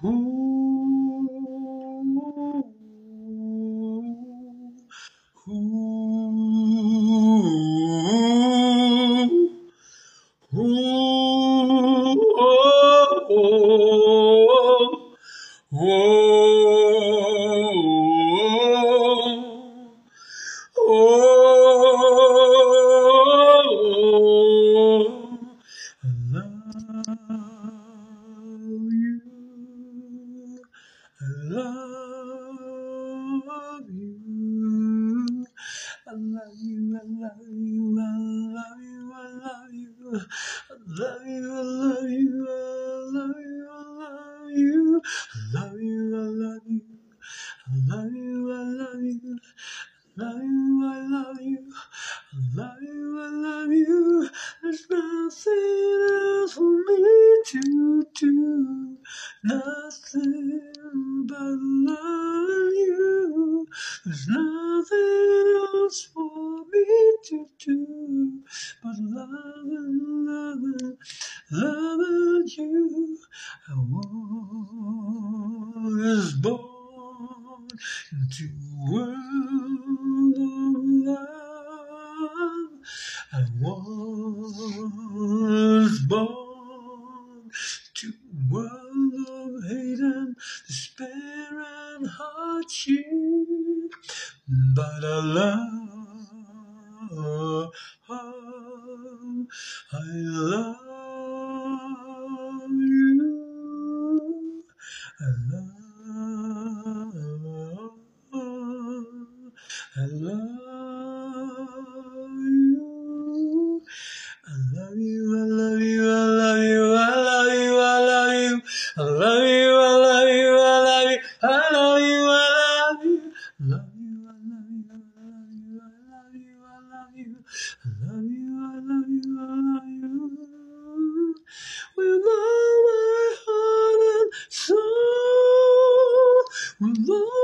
Ooh, ooh, ooh, oh, oh, oh, I love you. I love you. I love you. I love you. I love you. I love you. I love you. I love you. I love you. I love you. I love you. I love you. I love you. I love you. Love you, I love you, I love you, I love you. There's nothing else for me to do, nothing but love you. There's nothing else for me to do, but loving you. I was born into a world of love. I was born to a world of hate and despair and hardship, but I love, I love you. I love, I love you. I love you, I love you, I love you, I love you, I love you. I love you, I love you, I love you, I love you, I love you. Love you, I love you, I love you, I love you, I love you. I love you, I love you, I love you. With all my heart and soul, with all